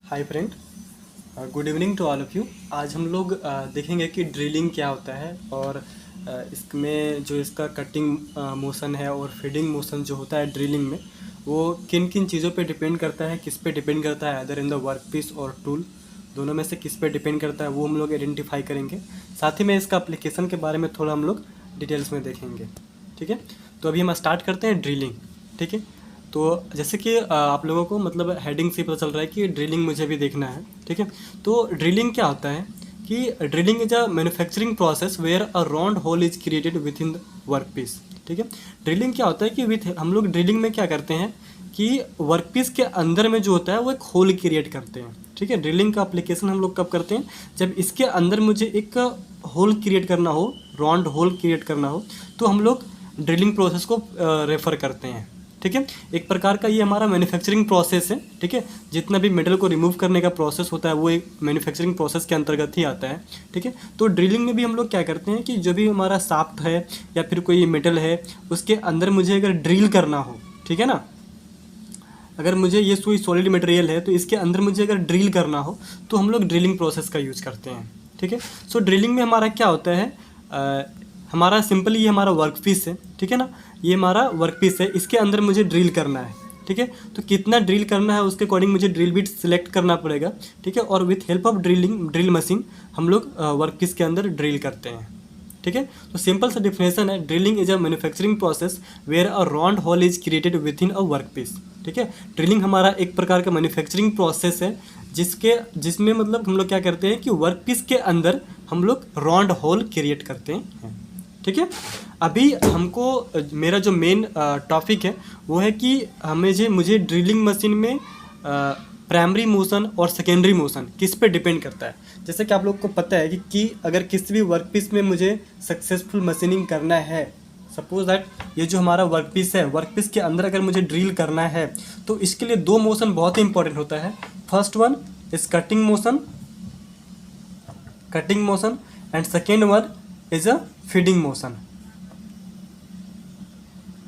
Hi friend, good evening to all of you. आज हम लोग देखेंगे कि ड्रिलिंग क्या होता है और इसमें जो इसका कटिंग मोशन है और फीडिंग मोशन जो होता है ड्रिलिंग में, वो किन किन चीज़ों पे डिपेंड करता है, किस पे डिपेंड करता है, other in the work piece और टूल, दोनों में से किस पे डिपेंड करता है वो हम लोग आइडेंटिफाई करेंगे। साथ ही में इसका एप्लीकेशन के बारे में थोड़ा हम लोग डिटेल्स में देखेंगे। ठीक है, तो अभी हम स्टार्ट करते हैं ड्रिलिंग। ठीक है, तो जैसे कि आप लोगों को मतलब हेडिंग से पता चल रहा है कि ड्रिलिंग मुझे भी देखना है। ठीक है, तो ड्रिलिंग क्या होता है कि drilling is a manufacturing process where a round hole is created within the work piece. ठीक है, ड्रिलिंग क्या होता है कि विथ हम लोग ड्रिलिंग में क्या करते हैं कि वर्क पीस के अंदर में जो होता है वो एक होल क्रिएट करते हैं। ठीक है, ड्रिलिंग का एप्लीकेशन हम लोग कब करते हैं, जब इसके अंदर मुझे एक होल क्रिएट करना हो, राउंड होल क्रिएट करना हो, तो हम लोग ड्रिलिंग प्रोसेस को रेफर करते हैं। ठीक है, एक प्रकार का ये हमारा मैन्युफैक्चरिंग प्रोसेस है। ठीक है, जितना भी मेटल को रिमूव करने का प्रोसेस होता है वो एक मैन्युफैक्चरिंग प्रोसेस के अंतर्गत ही आता है। ठीक है, तो ड्रिलिंग में भी हम लोग क्या करते हैं कि जो भी हमारा शाफ्ट है या फिर कोई मेटल है उसके अंदर मुझे अगर ड्रिल करना हो, ठीक है ना, अगर मुझे ये कोई सॉलिड मटेरियल है तो इसके अंदर मुझे अगर ड्रिल करना हो तो हम लोग ड्रिलिंग प्रोसेस का यूज़ करते हैं। ठीक है, सो ड्रिलिंग में हमारा क्या होता है, हमारा सिंपली ये हमारा वर्क पीस है। ठीक है ना, ये हमारा वर्क पीस है, इसके अंदर मुझे ड्रिल करना है। ठीक है, तो कितना ड्रिल करना है उसके अकॉर्डिंग मुझे ड्रिल बिट सिलेक्ट करना पड़ेगा। ठीक है, और with help of drill machine हम लोग वर्क पीस के अंदर ड्रिल करते हैं। ठीक है, तो सिंपल सा डिफिनेशन है, drilling is a manufacturing process where a round hole is created within a work piece. ठीक है, ड्रिलिंग हमारा एक प्रकार का मैन्युफैक्चरिंग प्रोसेस है जिसमें मतलब हम लोग क्या करते हैं कि वर्क पीस के अंदर हम लोग राउंड होल क्रिएट करते हैं। ठीक है, अभी हमको मेरा जो मेन टॉपिक है वो है कि मुझे ड्रिलिंग मशीन में प्राइमरी मोशन और सेकेंडरी मोशन किस पे डिपेंड करता है। जैसे कि आप लोग को पता है कि अगर किसी भी वर्क पीस में मुझे सक्सेसफुल मशीनिंग करना है, सपोज दैट ये जो हमारा वर्क पीस है, वर्क पीस के अंदर अगर मुझे ड्रिल करना है तो इसके लिए दो मोशन बहुत ही इंपॉर्टेंट होता है। First one is cutting motion and second one is a feeding motion.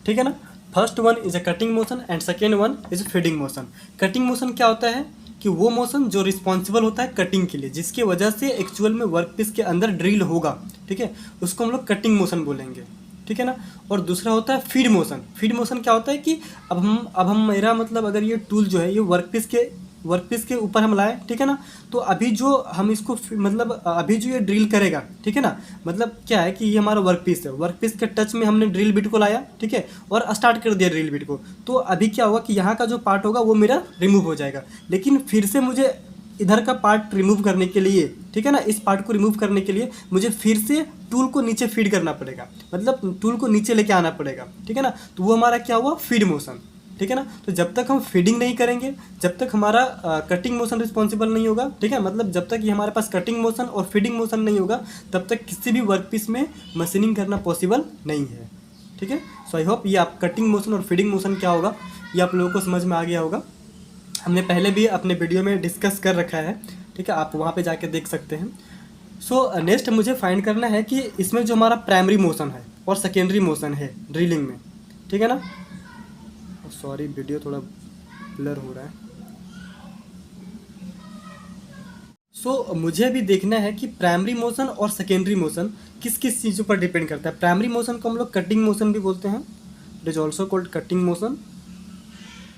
ठीक है ना, first one is a cutting motion and second one is feeding motion. Cutting motion क्या होता है कि वो मोशन जो रिस्पॉन्सिबल होता है कटिंग के लिए, जिसकी वजह से एक्चुअल में वर्क पीस के अंदर ड्रिल होगा। ठीक है, उसको हम लोग कटिंग मोशन बोलेंगे। ठीक है ना, और दूसरा होता है फीड मोशन। फीड मोशन क्या होता है कि अब हम मेरा मतलब अगर ये टूल जो है ये वर्क पीस के ऊपर हम लाए, ठीक है ना, तो अभी जो हम इसको मतलब अभी जो ये ड्रिल करेगा, ठीक है ना, मतलब क्या है कि ये हमारा वर्क पीस है, वर्क पीस के टच में हमने ड्रिल बिट को लाया, ठीक है, और स्टार्ट कर दिया ड्रिल बिट को, तो अभी क्या होगा कि यहाँ का जो पार्ट होगा वो मेरा रिमूव हो जाएगा। लेकिन फिर से मुझे इधर का पार्ट रिमूव करने के लिए, ठीक है ना, इस पार्ट को रिमूव करने के लिए मुझे फिर से टूल को नीचे फीड करना पड़ेगा, मतलब टूल को नीचे लेके आना पड़ेगा। ठीक है ना, तो वो हमारा क्या हुआ, फीड मोशन। ठीक है ना, तो जब तक हम फीडिंग नहीं करेंगे, जब तक हमारा कटिंग मोशन रिस्पॉन्सिबल नहीं होगा, ठीक है, मतलब जब तक ये हमारे पास कटिंग मोशन और फीडिंग मोशन नहीं होगा तब तक किसी भी वर्क पीस में मशीनिंग करना पॉसिबल नहीं है। ठीक है, सो आई होप ये आप कटिंग मोशन और फीडिंग मोशन क्या होगा ये आप लोगों को समझ में आ गया होगा। हमने पहले भी अपने वीडियो में डिस्कस कर रखा है, ठीक है, आप वहाँ पे जाके देख सकते हैं। सो नेक्स्ट मुझे फाइंड करना है कि इसमें जो हमारा प्राइमरी मोशन है और सेकेंडरी मोशन है ड्रिलिंग में, ठीक है ना, सॉरी वीडियो थोड़ा ब्लर हो रहा है। सो मुझे अभी देखना है कि प्राइमरी मोशन और सेकेंडरी मोशन किस किस चीज़ों पर डिपेंड करता है। प्राइमरी मोशन को हम लोग कटिंग मोशन भी बोलते हैं, it is also called cutting motion,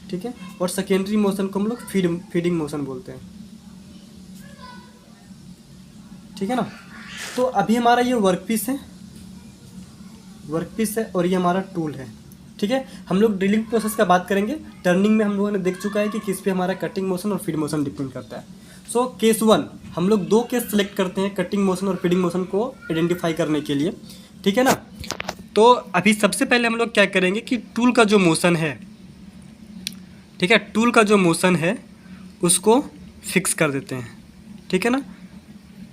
ठीक है, और सेकेंडरी मोशन को हम लोग फीडिंग मोशन बोलते हैं। ठीक है ना, तो अभी हमारा ये वर्क पीस है और ये हमारा टूल है। ठीक है, हम लोग ड्रिलिंग प्रोसेस का बात करेंगे। टर्निंग में हम लोगों ने देख चुका है कि किस पे हमारा कटिंग मोशन और फीड मोशन डिपेंड करता है। सो केस वन, हम लोग दो केस सेलेक्ट करते हैं कटिंग मोशन और फीडिंग मोशन को आइडेंटिफाई करने के लिए। ठीक है ना, तो अभी सबसे पहले हम लोग क्या करेंगे कि टूल का जो मोशन है, ठीक है, टूल का जो मोशन है उसको फिक्स कर देते हैं। ठीक है ना,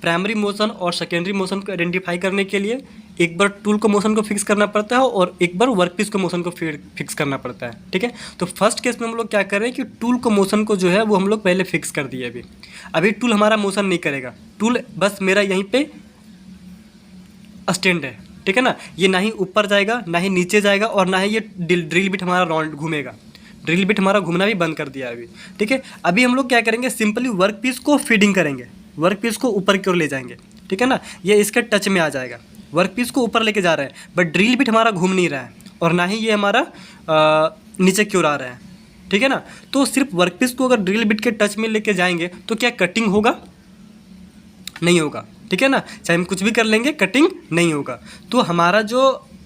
प्राइमरी मोशन और सेकेंडरी मोशन को आइडेंटिफाई करने के लिए एक बार टूल को मोशन को फिक्स करना पड़ता है और एक बार वर्क पीस को मोशन को फिक्स करना पड़ता है। ठीक है, तो फर्स्ट केस में हम लोग क्या कर रहे हैं कि टूल को मोशन को जो है वो हम लोग पहले फिक्स कर दिए। अभी टूल हमारा मोशन नहीं करेगा, टूल बस मेरा यहीं पे स्टैंड है। ठीक है ना, ये ना ही ऊपर जाएगा ना ही नीचे जाएगा और ना ही ये ड्रिल बिट हमारा राउंड घूमेगा, ड्रिल बिट हमारा घूमना भी बंद कर दिया अभी। ठीक है, अभी हम लोग क्या करेंगे, सिंपली वर्क पीस को फीडिंग करेंगे, वर्क पीस को ऊपर की ओर ले जाएंगे। ठीक है ना, ये इसके टच में आ जाएगा, वर्क पीस को ऊपर लेके जा रहे हैं, बट ड्रिल बिट हमारा घूम नहीं रहा है और ना ही ये हमारा नीचे की ओर आ रहा है। ठीक है ना, तो सिर्फ वर्क पीस को अगर ड्रिल बिट के टच में लेके जाएंगे तो क्या कटिंग होगा? नहीं होगा। ठीक है ना, चाहे हम कुछ भी कर लेंगे कटिंग नहीं होगा। तो हमारा जो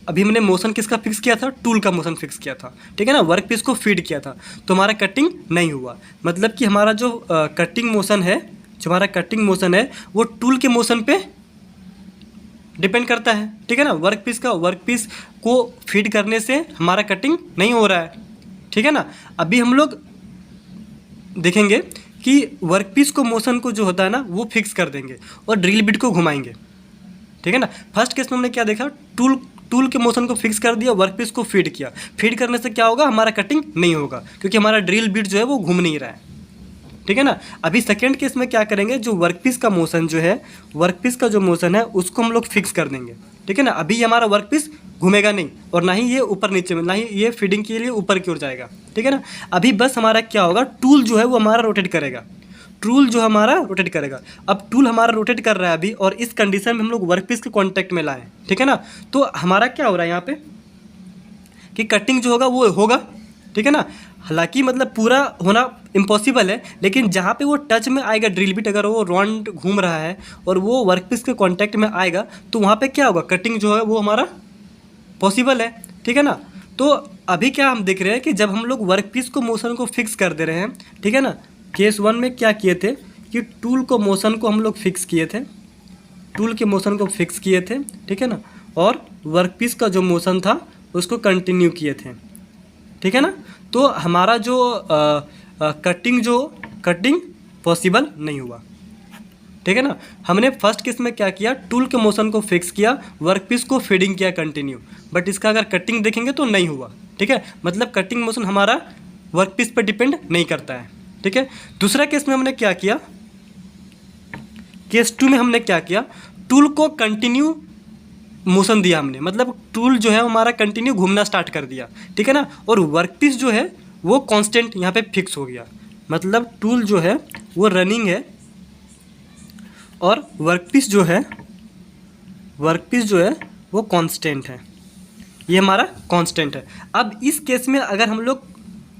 अभी हमने मोशन किसका फिक्स किया था, टूल का मोशन फिक्स किया था। ठीक है ना, वर्क पीस को फीड किया था तो हमारा कटिंग नहीं हुआ। मतलब कि हमारा जो कटिंग मोशन है, जो हमारा कटिंग मोशन है वो टूल के मोशन पे डिपेंड करता है। ठीक है ना, वर्क पीस को फीड करने से हमारा कटिंग नहीं हो रहा है। ठीक है ना, अभी हम लोग देखेंगे कि वर्क पीस को मोशन को जो होता है ना वो फिक्स कर देंगे और ड्रिल बिट को घुमाएंगे। ठीक है ना, फर्स्ट केस में हमने क्या देखा, टूल के मोशन को फिक्स कर दिया, वर्क पीस को फीड किया। फीड करने से क्या होगा, हमारा कटिंग नहीं होगा क्योंकि हमारा ड्रिल बिट जो है वो घूम नहीं रहा है। ठीक है ना, अभी सेकेंड केस में क्या करेंगे, जो वर्क पीस का मोशन जो है, वर्क पीस का जो मोशन है उसको हम लोग फिक्स कर देंगे। ठीक है ना, अभी हमारा वर्क पीस घूमेगा नहीं और ना ही ये ऊपर नीचे में, ना ही ये फीडिंग के लिए ऊपर की ओर जाएगा। ठीक है ना, अभी बस हमारा क्या होगा, टूल जो है वो हमारा रोटेट करेगा, टूल जो हमारा रोटेट करेगा। अब टूल हमारा रोटेट कर रहा है अभी, और इस कंडीशन में हम लोग वर्क पीस के कांटेक्ट में लाएं। ठीक है ना, तो हमारा क्या हो रहा है यहाँ पे कि कटिंग जो होगा वो होगा। ठीक है ना, हालांकि मतलब पूरा होना इम्पॉसिबल है, लेकिन जहाँ पे वो टच में आएगा ड्रिल बिट, अगर वो राउंड घूम रहा है और वो वर्क पीस के कांटेक्ट में आएगा तो वहाँ पे क्या होगा, कटिंग जो है वो हमारा पॉसिबल है। ठीक है ना, तो अभी क्या हम देख रहे हैं कि जब हम लोग वर्क पीस को मोशन को फिक्स कर दे रहे हैं, ठीक है ना, केस 1 में क्या किए थे कि टूल को मोशन को हम लोग फिक्स किए थे, टूल के मोशन को फिक्स किए थे। ठीक है ना, और वर्क पीस का जो मोशन था उसको कंटिन्यू किए थे। ठीक है ना, तो हमारा जो कटिंग पॉसिबल नहीं हुआ। ठीक है ना, हमने फर्स्ट केस में क्या किया, टूल के मोशन को फिक्स किया, वर्क पीस को फीडिंग किया कंटिन्यू, बट इसका अगर कटिंग देखेंगे तो नहीं हुआ। ठीक है, मतलब कटिंग मोशन हमारा वर्क पीस पर डिपेंड नहीं करता है। ठीक है, दूसरा केस में हमने क्या किया, केस 2 में हमने क्या किया, टूल को कंटिन्यू मोशन दिया हमने, मतलब टूल जो है हमारा कंटिन्यू घूमना स्टार्ट कर दिया। ठीक है ना, और वर्क पीस जो है वो कांस्टेंट यहाँ पे फिक्स हो गया, मतलब टूल जो है वो रनिंग है और वर्क पीस जो है वो कांस्टेंट है, ये हमारा कांस्टेंट है। अब इस केस में अगर हम लोग,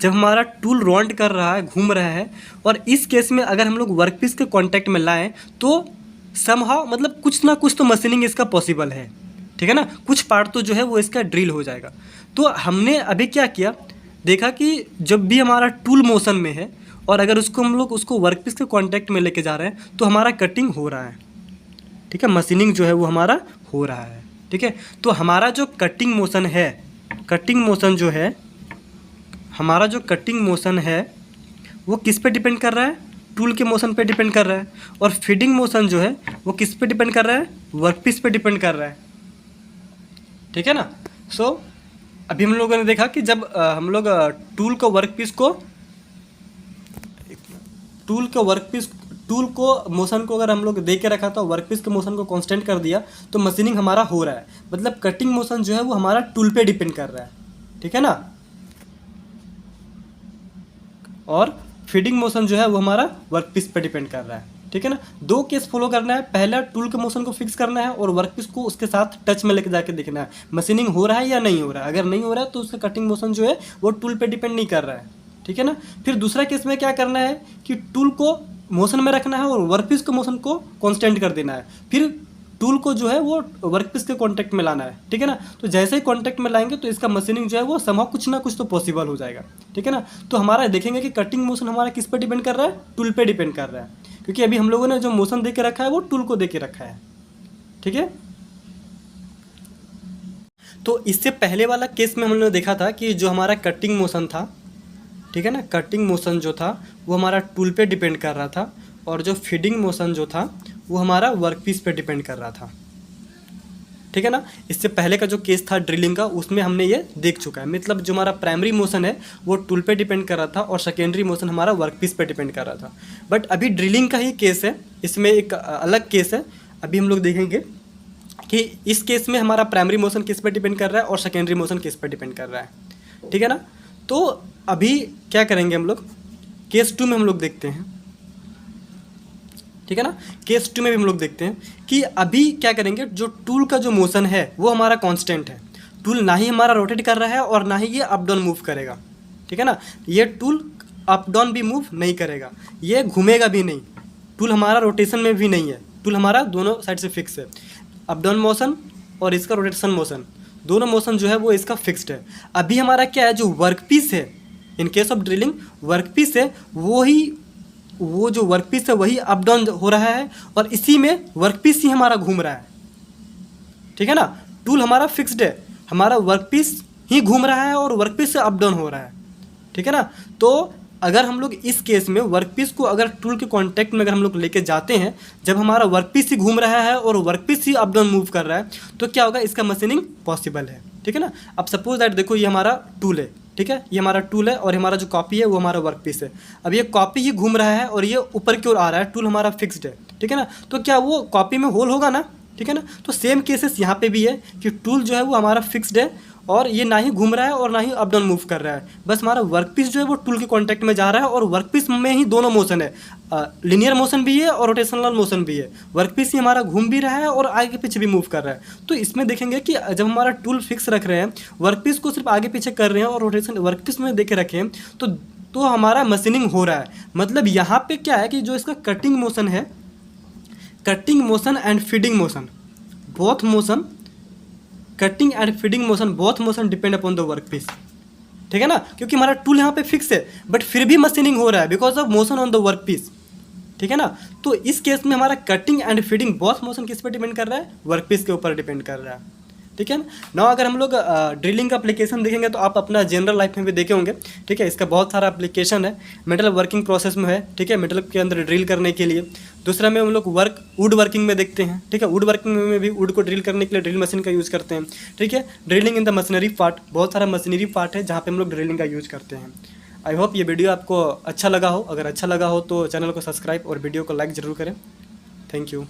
जब हमारा टूल राउंड कर रहा है, घूम रहा है, और इस केस में अगर हम लोग वर्क पीस के कांटेक्ट में लाएं तो समहाउ मतलब कुछ ना कुछ तो मशीनिंग इसका पॉसिबल है। ठीक है ना, कुछ पार्ट तो जो है वो इसका ड्रिल हो जाएगा। तो हमने अभी क्या किया, देखा कि जब भी हमारा टूल मोशन में है और अगर उसको हम लोग उसको वर्क पीस के कांटेक्ट में लेके जा रहे हैं तो हमारा कटिंग हो रहा है। ठीक है, मशीनिंग जो है वो हमारा हो रहा है। ठीक है, तो हमारा जो कटिंग मोशन है, कटिंग मोशन जो है, हमारा जो कटिंग मोशन है वो किस पे डिपेंड कर रहा है, टूल के मोशन पे डिपेंड कर रहा है, और फीडिंग मोशन जो है वो किस पे डिपेंड कर रहा है, वर्क पीस पे डिपेंड कर रहा है। ठीक है ना, सो अभी हम लोगों ने देखा कि जब हम लोग टूल को मोशन को अगर हम लोग दे के रखा तो वर्क पीस के मोशन को कांस्टेंट कर दिया तो मशीनिंग हमारा हो रहा है, मतलब कटिंग मोशन जो है वो हमारा टूल पे डिपेंड कर रहा है। ठीक है ना, और फीडिंग मोशन जो है वो हमारा वर्क पीस पे डिपेंड कर रहा है। ठीक है ना, 2 केस फॉलो करना है, पहला टूल के मोशन को फिक्स करना है और वर्क पीस को उसके साथ टच में लेके जाके देखना है मशीनिंग हो रहा है या नहीं हो रहा है। अगर नहीं हो रहा है तो उसका कटिंग मोशन जो है वो टूल पे डिपेंड नहीं कर रहा है। ठीक है ना, फिर दूसरा केस में क्या करना है कि टूल को मोशन में रखना है और वर्क पीस के मोशन को कांस्टेंट कर देना है, फिर टूल को जो है वो वर्क पीस के कांटेक्ट में लाना है। ठीक है ना, तो जैसे ही कांटेक्ट में लाएंगे तो इसका मशीनिंग जो है वो समहाउ कुछ ना कुछ तो पॉसिबल हो जाएगा। ठीक है ना, तो हमारा देखेंगे कि कटिंग मोशन हमारा किस पे डिपेंड कर रहा है, टूल पे डिपेंड कर रहा है, क्योंकि अभी हम लोगों ने जो मोशन दे के रखा है वो टूल को दे के रखा है। ठीक है, तो इससे पहले वाला केस में हमने देखा था कि जो हमारा कटिंग मोशन था, ठीक है ना, कटिंग मोशन जो था वो हमारा टूल पे डिपेंड कर रहा था, और जो फीडिंग मोशन जो था वो हमारा वर्क पीस पे डिपेंड कर रहा था। ठीक है ना, इससे पहले का जो केस था ड्रिलिंग का उसमें हमने ये देख चुका है, मतलब जो हमारा प्राइमरी मोशन है वो टूल पे डिपेंड कर रहा था और सेकेंडरी मोशन हमारा वर्क पीस पे डिपेंड कर रहा था। बट अभी ड्रिलिंग का ही केस है, इसमें एक अलग केस है। अभी हम लोग देखेंगे कि इस केस में हमारा प्राइमरी मोशन किस पे डिपेंड कर रहा है और सेकेंडरी मोशन किस पे डिपेंड कर रहा है। ठीक है ना, तो अभी क्या करेंगे हम लोग, केस 2 में हम लोग देखते हैं, ठीक है ना। केस 2 में भी हम लोग देखते हैं कि अभी क्या करेंगे, जो टूल का जो मोशन है वो हमारा कांस्टेंट है। टूल ना ही हमारा रोटेट कर रहा है और ना ही ये अप डाउन मूव करेगा, ठीक है ना। ये टूल अप डाउन भी मूव नहीं करेगा, ये घूमेगा भी नहीं। टूल हमारा रोटेशन में भी नहीं है, टूल हमारा दोनों साइड से फिक्स है। अप डाउन मोशन और इसका रोटेशन मोशन, दोनों मोशन जो है वो इसका फिक्स्ड है। अभी हमारा क्या है, जो वर्कपीस है, in case of drilling workpiece है, वो जो वर्कपीस है वही अप डाउन हो रहा है और इसी में वर्कपीस ही हमारा घूम रहा है, ठीक है ना। टूल हमारा फिक्स्ड है, हमारा वर्कपीस ही घूम रहा है और वर्कपीस से अप डाउन हो रहा है, ठीक है ना। तो अगर हम लोग इस केस में वर्कपीस को अगर टूल के कांटेक्ट में अगर हम लोग लेके जाते हैं, जब हमारा वर्कपीस ही घूम रहा है और वर्कपीस ही अप डाउन मूव कर रहा है, तो क्या होगा, इसका मशीनिंग पॉसिबल है, ठीक है ना। अब सपोज दैट देखो ये हमारा टूल है, ठीक है, ये हमारा टूल है और हमारा जो कॉपी है वो हमारा वर्कपीस है। अब ये कॉपी ही घूम रहा है और ये ऊपर की ओर आ रहा है, टूल हमारा फिक्स्ड है, ठीक है ना। तो क्या वो कॉपी में होल होगा ना, ठीक है ना। तो सेम केसेस यहाँ पे भी है कि टूल जो है वो हमारा फिक्स्ड है और ये ना ही घूम रहा है और ना ही अप डाउन मूव कर रहा है, बस हमारा वर्कपीस जो है वो टूल के कांटेक्ट में जा रहा है और वर्कपीस में ही दोनों मोशन है, लिनियर मोशन भी है और रोटेशनल मोशन भी है। वर्कपीस ही हमारा घूम भी रहा है और आगे पीछे भी मूव कर रहा है। तो इसमें देखेंगे कि जब हमारा टूल फिक्स रख रहे हैं, वर्कपीस को सिर्फ आगे पीछे कर रहे हैं और रोटेशन वर्कपीस में देखे रखे हैं, तो हमारा मशीनिंग हो रहा है। मतलब यहाँ पे क्या है कि जो इसका कटिंग मोशन है, cutting motion and feeding motion, both motion, cutting and feeding motion, both motion depend upon the workpiece, ठीक है ना। क्योंकि हमारा टूल यहाँ पे फिक्स है बट फिर भी मशीनिंग हो रहा है because of motion on the workpiece, ठीक है ना। तो इस केस में हमारा cutting and feeding both motion किस पे डिपेंड कर रहा है, वर्कपीस के ऊपर डिपेंड कर रहा है, ठीक है ना। नाउ अगर हम लोग ड्रिलिंग का एप्लीकेशन देखेंगे तो आप अपना जनरल लाइफ में भी देखे होंगे, ठीक है। इसका बहुत सारा एप्लीकेशन है, मेटल वर्किंग प्रोसेस में है, ठीक है, मेटल के अंदर ड्रिल करने के लिए। दूसरा में हम लोग वुड वर्किंग में देखते हैं, ठीक है। वुड वर्किंग में भी वुड को ड्रिल करने के लिए ड्रिल मशीन का यूज़ करते हैं, ठीक है। Drilling in the machinery part, बहुत सारा मशीनरी पार्ट है जहाँ पे हम लोग ड्रिलिंग का यूज़ करते हैं। आई होप ये वीडियो आपको अच्छा लगा हो, अगर अच्छा लगा हो तो चैनल को सब्सक्राइब और वीडियो को लाइक ज़रूर करें। Thank you.